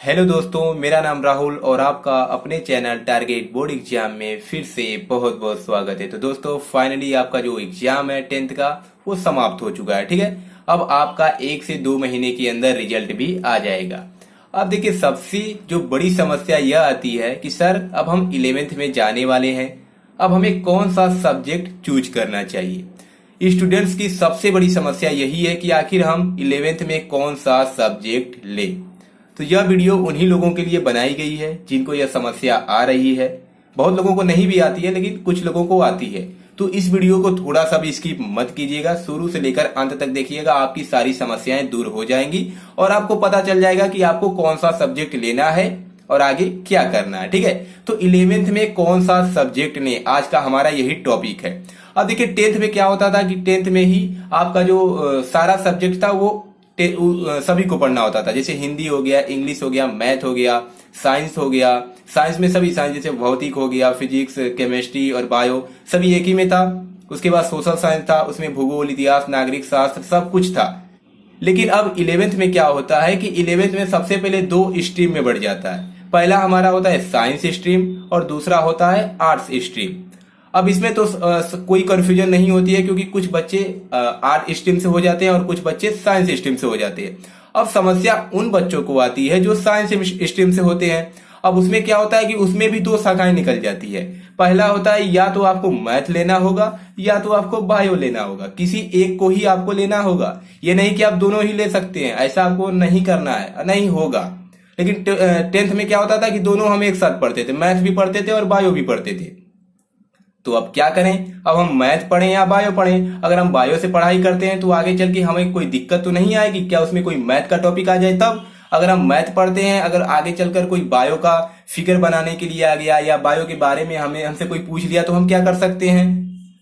Hello दोस्तों, मेरा नाम राहुल और आपका अपने चैनल टारगेट बोर्ड एग्जाम में फिर से बहुत बहुत स्वागत है। तो दोस्तों फाइनली आपका जो एग्जाम है 10th का वो समाप्त हो चुका है। ठीक है, अब आपका 1 से 2 महीने के अंदर रिजल्ट भी आ जाएगा। अब देखिए, सबसे जो बड़ी समस्या यह आती है कि सर अब हम 11th में जाने वाले हैं, अब हमें कौन सा सब्जेक्ट चूज करना चाहिए। स्टूडेंट्स की सबसे बड़ी समस्या यही है कि आखिर हम 11th में कौन सा सब्जेक्ट लें। तो यह वीडियो उन्हीं लोगों के लिए बनाई गई है जिनको यह समस्या आ रही है। बहुत लोगों को नहीं भी आती है, लेकिन कुछ लोगों को आती है। तो इस वीडियो को थोड़ा सा भी स्किप मत कीजिएगा, शुरू से लेकर अंत तक देखिएगा, आपकी सारी समस्याएं दूर हो जाएंगी और आपको पता चल जाएगा कि आपको कौन सा सब्जेक्ट लेना है और आगे क्या करना है। ठीक है, तो 11th में कौन सा सब्जेक्ट लें, आज का हमारा यही टॉपिक है। अब देखिए, 10th में क्या होता था कि 10th में ही आपका जो सारा सब्जेक्ट था वो सभी को पढ़ना होता था। जैसे हिंदी हो गया, इंग्लिश हो गया, मैथ हो गया, साइंस हो गया। साइंस में सभी साइंस, जैसे भौतिक हो गया, फिजिक्स, केमिस्ट्री और बायो, सभी एक ही में था। उसके बाद सोशल साइंस था, उसमें भूगोल, इतिहास, नागरिक शास्त्र सब कुछ था। लेकिन अब 11th में क्या होता है कि 11th में सबसे पहले 2 स्ट्रीम में बढ़ जाता है। पहला हमारा होता है साइंस स्ट्रीम और दूसरा होता है आर्ट्स स्ट्रीम। अब इसमें तो कोई कंफ्यूजन नहीं होती है, क्योंकि कुछ बच्चे आर्ट स्ट्रीम से हो जाते हैं और कुछ बच्चे साइंस स्ट्रीम से हो जाते हैं। अब समस्या उन बच्चों को आती है जो साइंस स्ट्रीम से होते हैं। अब उसमें क्या होता है कि उसमें भी 2 शाखाएं निकल जाती है। पहला होता है या तो आपको मैथ लेना होगा या तो आपको बायो लेना होगा, किसी एक को ही आपको लेना होगा। ये नहीं कि आप दोनों ही ले सकते हैं, ऐसा आपको नहीं करना है, नहीं होगा। लेकिन 10th में क्या होता था कि दोनों हम एक साथ पढ़ते थे, मैथ भी पढ़ते थे और बायो भी पढ़ते थे। तो अब क्या करें, अब हम मैथ पढ़ें या बायो पढ़ें। अगर हम बायो से पढ़ाई करते हैं तो आगे चल के हमें कोई दिक्कत तो नहीं आएगी, क्या उसमें कोई मैथ का टॉपिक आ जाए तब। अगर हम मैथ पढ़ते हैं, अगर आगे चलकर कोई बायो का फिगर बनाने के लिए आ गया या बायो के बारे में हमसे कोई पूछ लिया, तो हम क्या कर सकते हैं।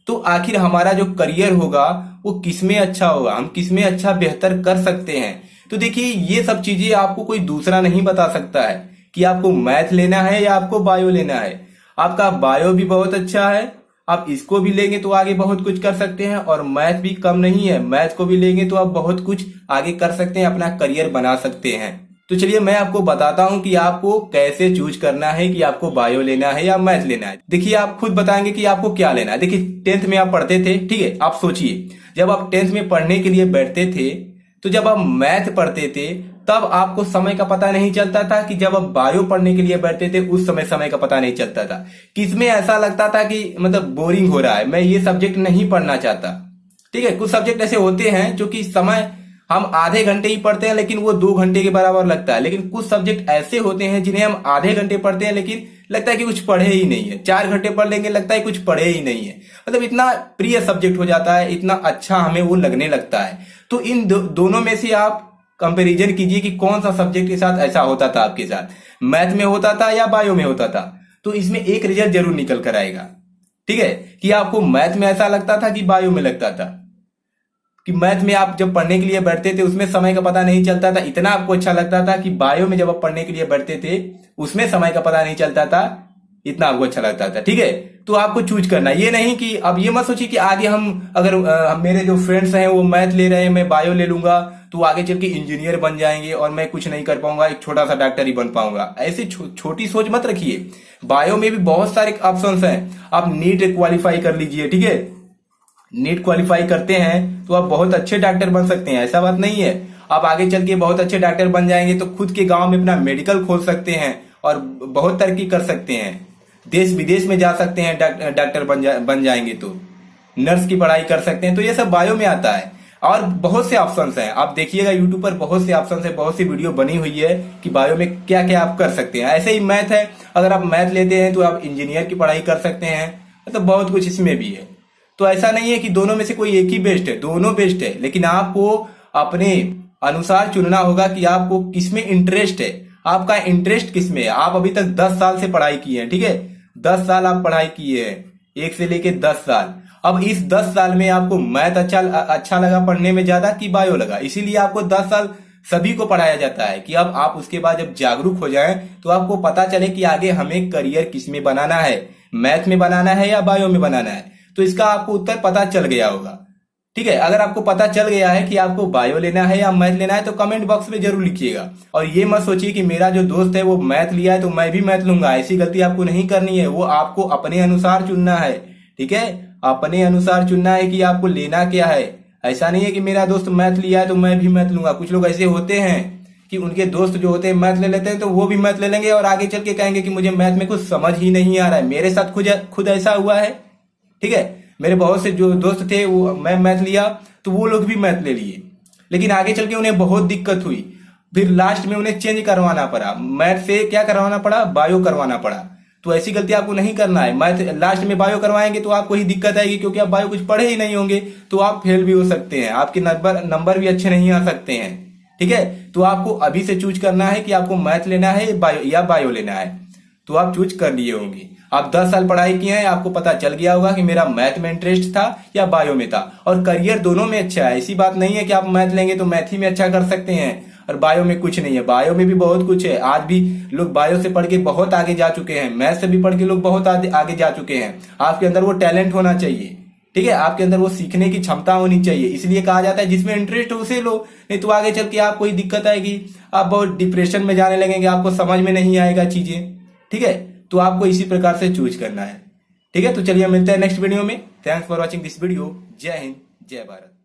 तो आखिर हमारा जो करियर होगा वो किसमें अच्छा होगा, हम किसमें अच्छा बेहतर कर सकते हैं। तो देखिए, ये सब चीजें आपको कोई दूसरा नहीं बता सकता है कि आपको मैथ लेना है या आपको बायो लेना है। आपका बायो भी बहुत अच्छा है, आप इसको भी लेंगे तो आगे बहुत कुछ कर सकते हैं, और मैथ भी कम नहीं है, मैथ को भी लेंगे तो आप बहुत कुछ आगे कर सकते हैं, अपना करियर बना सकते हैं। तो चलिए मैं आपको बताता हूं कि आपको कैसे चूज करना है कि आपको बायो लेना है या मैथ लेना है। देखिए, आप खुद बताएंगे कि आपको क्या लेना है। देखिए, 10th में आप पढ़ते थे, ठीक है, आप सोचिए जब आप 10th में पढ़ने के लिए बैठते थे, तो जब आप मैथ पढ़ते थे तब आपको समय का पता नहीं चलता था, कि जब आप बायो पढ़ने के लिए बैठते थे उस समय का पता नहीं चलता था। किसमें ऐसा लगता था कि मतलब बोरिंग हो रहा है, मैं ये सब्जेक्ट नहीं पढ़ना चाहता। ठीक है, कुछ सब्जेक्ट ऐसे होते हैं जो कि समय हम आधे घंटे ही पढ़ते हैं लेकिन वो 2 घंटे के बराबर लगता है। लेकिन कुछ सब्जेक्ट ऐसे होते हैं जिन्हें हम आधे घंटे पढ़ते हैं लेकिन लगता है कि कुछ पढ़े ही नहीं है। 4 घंटे पढ़ लेंगे, लगता है कुछ पढ़े ही नहीं है। मतलब इतना प्रिय सब्जेक्ट हो जाता है, इतना अच्छा हमें वो लगने लगता है। तो इन दोनों में से आप कंपैरिजन कीजिए कि कौन सा सब्जेक्ट के साथ ऐसा होता था, आपके साथ मैथ में होता था या बायो में होता था। तो इसमें एक रिजल्ट जरूर निकल कर आएगा। ठीक है, कि आपको मैथ में ऐसा लगता था कि बायो में लगता था। कि मैथ में आप जब पढ़ने के लिए बैठते थे उसमें समय का पता नहीं चलता था, इतना आपको अच्छा लगता था कि बायो में जब आप पढ़ने के लिए बैठते थे उसमें समय का पता नहीं चलता था, इतना आपको अच्छा लगता था। ठीक है, तो आपको चूज करना, ये नहीं कि अब ये मत सोचिए कि आगे हम अगर मेरे जो फ्रेंड्स हैं वो मैथ ले रहे हैं, मैं बायो ले लूंगा तो आगे चल के इंजीनियर बन जाएंगे और मैं कुछ नहीं कर पाऊंगा, एक छोटा सा डॉक्टर ही बन पाऊंगा। ऐसी छोटी सोच मत रखिए। बायो में भी बहुत सारे ऑप्शंस हैं। आप नीट क्वालिफाई कर लीजिए, ठीक है, नीट क्वालिफाई करते हैं तो आप बहुत अच्छे डॉक्टर बन सकते हैं, ऐसा बात नहीं है। आप आगे चल के बहुत अच्छे डॉक्टर बन जाएंगे तो खुद के गांव में अपना मेडिकल खोल सकते हैं और बहुत तरक्की कर सकते हैं, देश विदेश में जा सकते हैं, डॉक्टर बन जाएंगे तो नर्स की पढ़ाई कर सकते हैं। तो ये सब बायो में आता है और बहुत से ऑप्शंस हैं। आप देखिएगा यूट्यूब पर बहुत से ऑप्शंस है, बहुत सी वीडियो बनी हुई है कि बायो में क्या क्या आप कर सकते हैं। ऐसे ही मैथ है, अगर आप मैथ लेते हैं तो आप इंजीनियर की पढ़ाई कर सकते हैं। मतलब बहुत कुछ इसमें भी है। तो ऐसा नहीं है कि दोनों में से कोई एक ही बेस्ट है, दोनों बेस्ट है, लेकिन आपको अपने अनुसार चुनना होगा कि आपको किसमें इंटरेस्ट है, आपका इंटरेस्ट किसमें है। आप अभी तक 10 साल से पढ़ाई की है, ठीक है, 10 साल आप पढ़ाई किए हैं, 1 से लेके 10 साल। अब इस 10 साल में आपको मैथ अच्छा लगा पढ़ने में ज्यादा कि बायो लगा, इसीलिए आपको 10 साल सभी को पढ़ाया जाता है कि अब आप उसके बाद जब जागरूक हो जाएं तो आपको पता चले कि आगे हमें करियर किसमें बनाना है, मैथ में बनाना है या बायो में बनाना है। तो इसका आपको उत्तर पता चल गया होगा। ठीक है, अगर आपको पता चल गया है कि आपको बायो लेना है या मैथ लेना है तो कमेंट बॉक्स में जरूर लिखिएगा। और ये मत सोचिए कि मेरा जो दोस्त है वो मैथ लिया है तो मैं भी मैथ लूंगा, ऐसी गलती आपको नहीं करनी है। वो आपको अपने अनुसार चुनना है, ठीक है, अपने अनुसार चुनना है कि आपको लेना क्या है। ऐसा नहीं है कि मेरा दोस्त मैथ लिया है तो मैं भी मैथ लूंगा। कुछ लोग ऐसे होते हैं कि उनके दोस्त जो होते हैं मैथ ले लेते हैं तो वो भी मैथ ले लेंगे और आगे चल के कहेंगे कि मुझे मैथ में कुछ समझ ही नहीं आ रहा है। मेरे साथ खुद ऐसा हुआ है, ठीक है। मेरे बहुत से जो दोस्त थे वो मैं मैथ लिया तो वो लोग भी मैथ ले लिए, लेकिन आगे चल के उन्हें बहुत दिक्कत हुई। फिर लास्ट में उन्हें चेंज करवाना पड़ा, मैथ से क्या करवाना पड़ा, बायो करवाना पड़ा। तो ऐसी गलती आपको नहीं करना है। मैथ लास्ट में बायो करवाएंगे तो आपको ही दिक्कत आएगी, क्योंकि आप बायो कुछ पढ़े ही नहीं होंगे तो आप फेल भी हो सकते हैं, आपके नंबर भी अच्छे नहीं आ सकते हैं, ठीक है। तो आपको अभी से चूज करना है कि आपको मैथ लेना है या बायो लेना है। तो आप चूज कर लिए होंगे। आप 10 साल पढ़ाई किए हैं, आपको पता चल गया होगा कि मेरा मैथ में इंटरेस्ट था या बायो में था। और करियर दोनों में अच्छा है, ऐसी बात नहीं है कि आप मैथ लेंगे तो मैथ ही में अच्छा कर सकते हैं और बायो में कुछ नहीं है। बायो में भी बहुत कुछ है। आज भी लोग बायो से पढ़ के बहुत आगे जा चुके हैं, मैथ से भी पढ़ के लोग बहुत आगे जा चुके हैं। आपके अंदर वो टैलेंट होना चाहिए, ठीक है, आपके अंदर वो सीखने की क्षमता होनी चाहिए। इसलिए कहा जाता है जिसमें इंटरेस्ट हो उसे लो, नहीं तो आगे चल के आपको ही दिक्कत आएगी, आप बहुत डिप्रेशन में जाने लगेंगे, आपको समझ में नहीं आएगा चीजें, ठीक है। तो आपको इसी प्रकार से चूज करना है, ठीक है। तो चलिए मिलते हैं नेक्स्ट वीडियो में। Thanks for watching this video. जय हिंद, जय भारत।